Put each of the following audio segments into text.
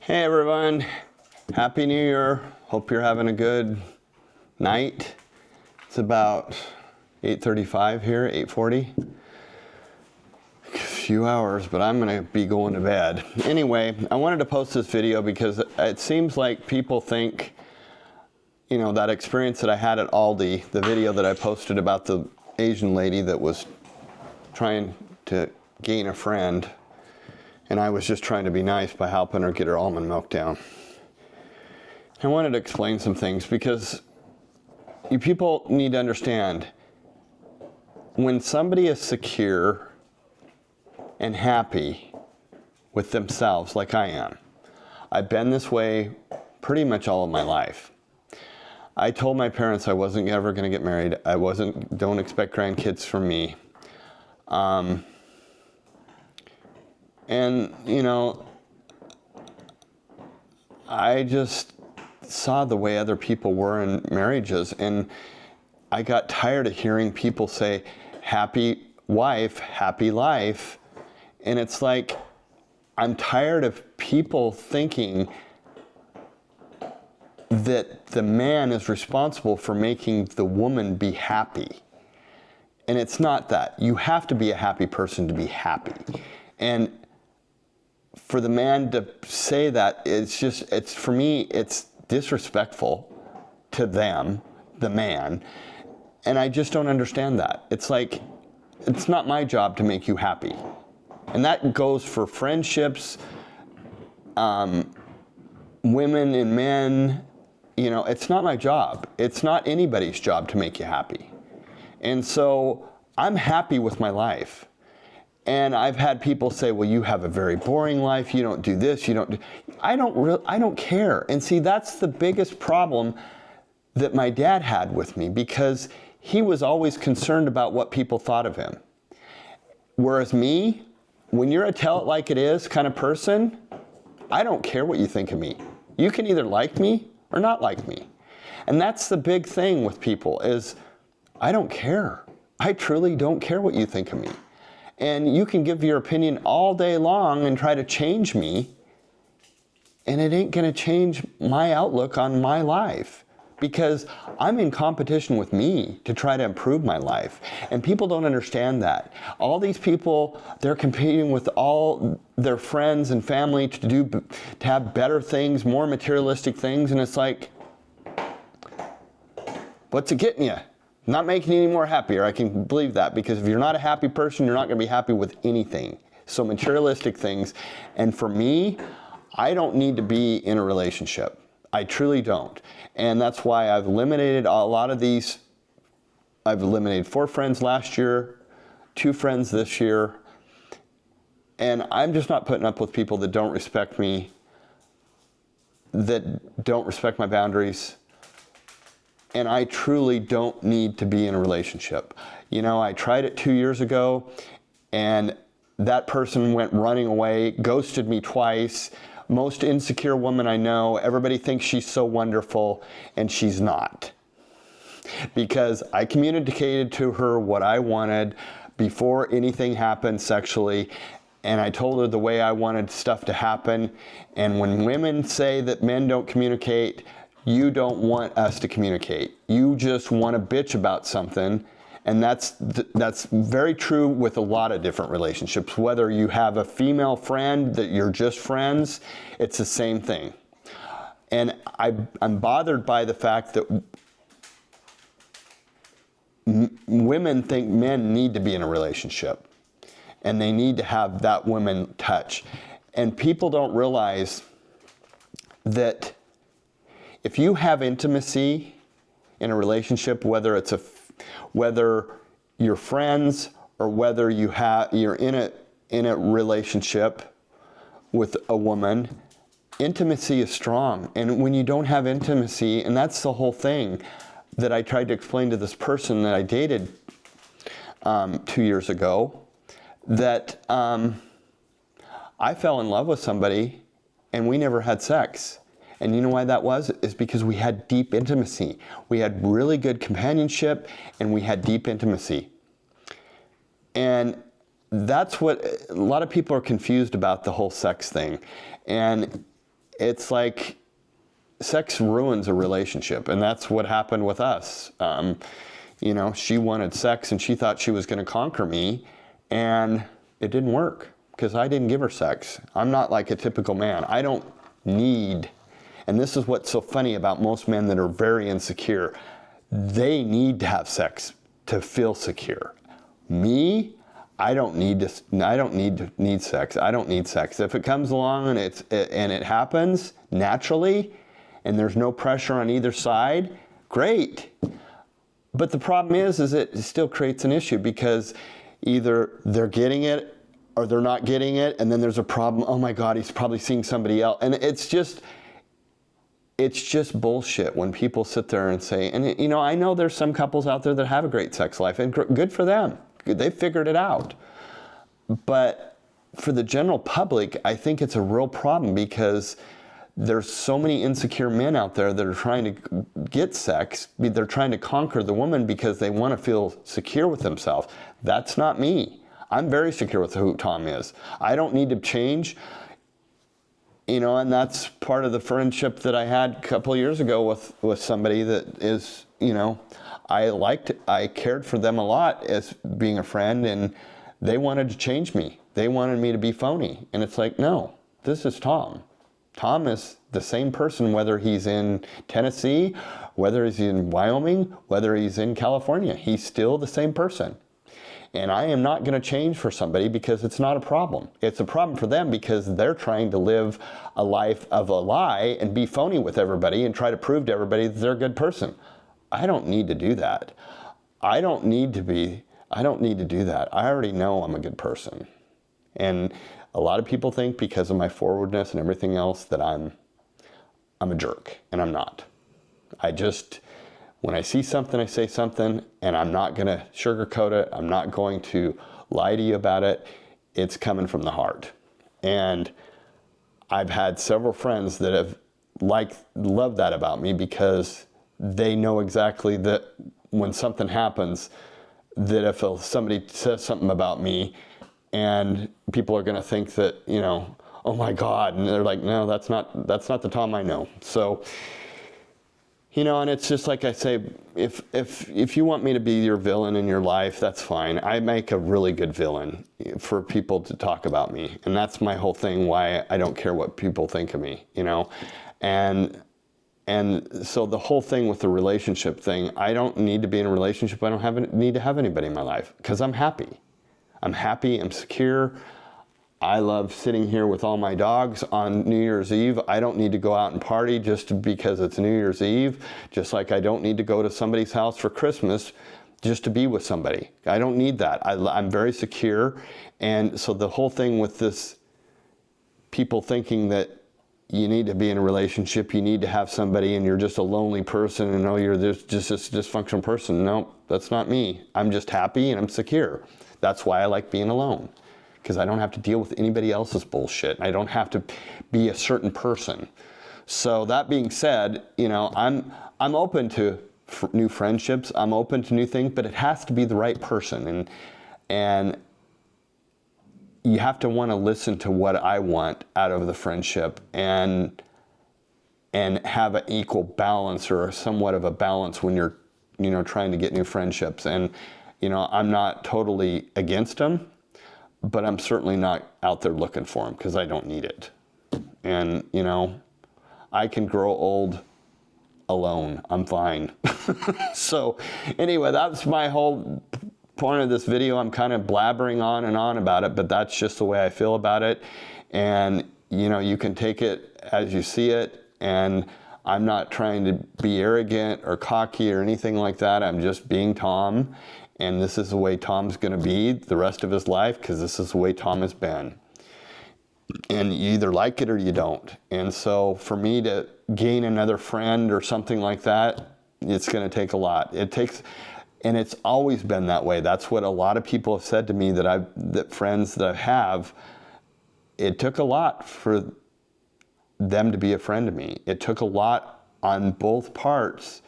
Hey everyone, Happy New Year. Hope you're having a good night. It's about 8:35 here, 8:40. A few hours, but I'm gonna be going to bed. Anyway, I wanted to post this video because it seems like people think, you know, that experience that I had at Aldi, the video that I posted about the Asian lady that was trying to gain a friend, and I was just trying to be nice by helping her get her almond milk down. I wanted to explain some things because you people need to understand, when somebody is secure and happy with themselves like I am, I've been this way pretty much all of my life. I told my parents I wasn't ever going to get married. Don't expect grandkids from me. And, you know, I just saw the way other people were in marriages, and I got tired of hearing people say, happy wife, happy life. And it's like, I'm tired of people thinking that the man is responsible for making the woman be happy. And it's not that. You have to be a happy person to be happy. And for the man to say that, for me, it's disrespectful to them, the man, and I just don't understand that. It's like, it's not my job to make you happy. And that goes for friendships, women and men. You know, it's not my job. It's not anybody's job to make you happy. And so I'm happy with my life. And I've had people say, well, you have a very boring life. You don't do this. I don't care. And see, that's the biggest problem that my dad had with me, because he was always concerned about what people thought of him. Whereas me, when you're a tell it like it is kind of person, I don't care what you think of me. You can either like me or not like me. And that's the big thing with people is, I don't care. I truly don't care what you think of me. And you can give your opinion all day long and try to change me, and it ain't gonna change my outlook on my life, because I'm in competition with me to try to improve my life. And people don't understand that. All these people, they're competing with all their friends and family to have better things, more materialistic things, and it's like, what's it getting you? Not making you any more happier. I can believe that, because if you're not a happy person, you're not going to be happy with anything. So materialistic things. And for me, I don't need to be in a relationship. I truly don't. And that's why I've eliminated a lot of these. I've eliminated 4 friends last year, 2 friends this year. And I'm just not putting up with people that don't respect me, that don't respect my boundaries. And I truly don't need to be in a relationship. You know, I tried it 2 years ago, and that person went running away, ghosted me twice. Most insecure woman I know. Everybody thinks she's so wonderful, and she's not. Because I communicated to her what I wanted before anything happened sexually, and I told her the way I wanted stuff to happen. And when women say that men don't communicate, you don't want us to communicate. You just want to bitch about something. And that's very true with a lot of different relationships. Whether you have a female friend that you're just friends, it's the same thing. And I'm bothered by the fact that women think men need to be in a relationship. And they need to have that woman touch. And people don't realize that if you have intimacy in a relationship, whether you're friends or whether you're in a relationship with a woman, intimacy is strong. And when you don't have intimacy, and that's the whole thing that I tried to explain to this person that I dated 2 years ago, that I fell in love with somebody and we never had sex. And you know why that was? Is because we had deep intimacy. We had really good companionship, and we had deep intimacy. And that's what a lot of people are confused about, the whole sex thing. And it's like sex ruins a relationship, and that's what happened with us. You know, she wanted sex and she thought she was going to conquer me, and it didn't work because I didn't give her sex. I'm not like a typical man. I don't need, and this is what's so funny about most men that are very insecure. They need to have sex to feel secure. Me, I don't need sex. I don't need sex. If it comes along and it happens naturally, and there's no pressure on either side, great. But the problem is it still creates an issue because either they're getting it or they're not getting it, and then there's a problem. Oh my God, he's probably seeing somebody else, and it's just bullshit when people sit there and say, and you know, I know there's some couples out there that have a great sex life, and good for them. They figured it out. But for the general public, I think it's a real problem because there's so many insecure men out there that are trying to get sex. They're trying to conquer the woman because they want to feel secure with themselves. That's not me. I'm very secure with who Tom is. I don't need to change. You know, and that's part of the friendship that I had a couple of years ago with somebody that is, you know, I cared for them a lot as being a friend, and they wanted to change me. They wanted me to be phony. And it's like, no, this is Tom. Tom is the same person, whether he's in Tennessee, whether he's in Wyoming, whether he's in California. He's still the same person. And I am not going to change for somebody because it's not a problem. It's a problem for them because they're trying to live a life of a lie and be phony with everybody and try to prove to everybody that they're a good person. I don't need to do that. I don't need to do that. I already know I'm a good person. And a lot of people think because of my forwardness and everything else that I'm a jerk, and I'm not. When I see something, I say something, and I'm not going to sugarcoat it. I'm not going to lie to you about it. It's coming from the heart. And I've had several friends that have loved that about me because they know exactly that when something happens, that if somebody says something about me, and people are going to think that, you know, oh my God, and they're like, no, that's not the Tom I know. So, you know, and it's just like I say, if you want me to be your villain in your life, that's fine. I make a really good villain for people to talk about me, and that's my whole thing. Why I don't care what people think of me, you know, and so the whole thing with the relationship thing, I don't need to be in a relationship. I don't need to have anybody in my life because I'm happy. I'm happy. I'm secure. I love sitting here with all my dogs on New Year's Eve. I don't need to go out and party just because it's New Year's Eve, just like I don't need to go to somebody's house for Christmas just to be with somebody. I don't need that. I'm very secure. And so the whole thing with this, people thinking that you need to be in a relationship, you need to have somebody, and you're just a lonely person, and oh, you're just this dysfunctional person. No, that's not me. I'm just happy and I'm secure. That's why I like being alone. Because I don't have to deal with anybody else's bullshit. I don't have to be a certain person. So that being said, you know, I'm open to new friendships. I'm open to new things, but it has to be the right person. And you have to want to listen to what I want out of the friendship and have an equal balance or somewhat of a balance when you're, you know, trying to get new friendships. And, you know, I'm not totally against them, but I'm certainly not out there looking for them because I don't need it. And, you know, I can grow old alone. I'm fine. So anyway, that's my whole point of this video. I'm kind of blabbering on and on about it, but that's just the way I feel about it. And, you know, you can take it as you see it. And I'm not trying to be arrogant or cocky or anything like that. I'm just being Tom. And this is the way Tom's going to be the rest of his life because this is the way Tom has been. And you either like it or you don't. And so for me to gain another friend or something like that, it's going to take a lot. And it's always been that way. That's what a lot of people have said to me that friends that I have, it took a lot for them to be a friend to me. It took a lot on both parts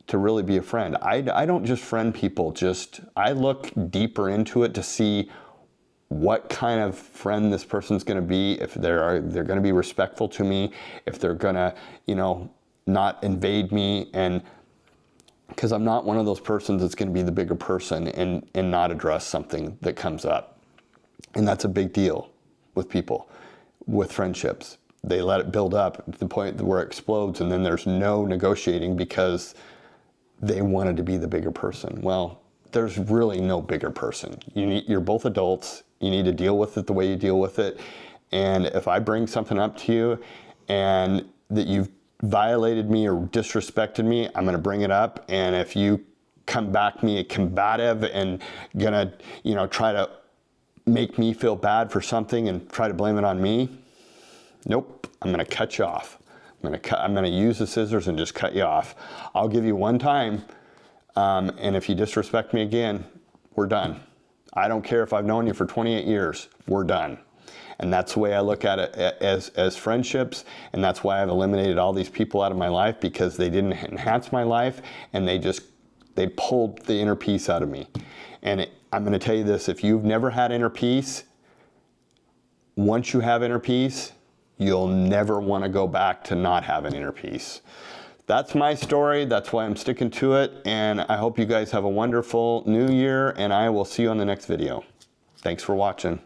to really be a friend. I don't just friend people, I look deeper into it to see what kind of friend this person's going to be, if they're going to be respectful to me, if they're going to, not invade me, and because I'm not one of those persons that's going to be the bigger person and not address something that comes up. And that's a big deal with people, with friendships. They let it build up to the point where it explodes, and then there's no negotiating because they wanted to be the bigger person. Well, there's really no bigger person. You're both adults. You need to deal with it the way you deal with it. And if I bring something up to you and that you've violated me or disrespected me, I'm going to bring it up. And if you come back me combative and gonna, try to make me feel bad for something and try to blame it on me, nope, I'm going to cut you off. I'm going to use the scissors and just cut you off. I'll give you one time, and if you disrespect me again, we're done. I don't care if I've known you for 28 years. We're done. And that's the way I look at it as friendships, and that's why I've eliminated all these people out of my life, because they didn't enhance my life, and they pulled the inner peace out of me. And I'm going to tell you this, if you've never had inner peace, once you have inner peace, you'll never want to go back to not having inner peace. That's my story. That's why I'm sticking to it. And I hope you guys have a wonderful new year, and I will see you on the next video. Thanks for watching.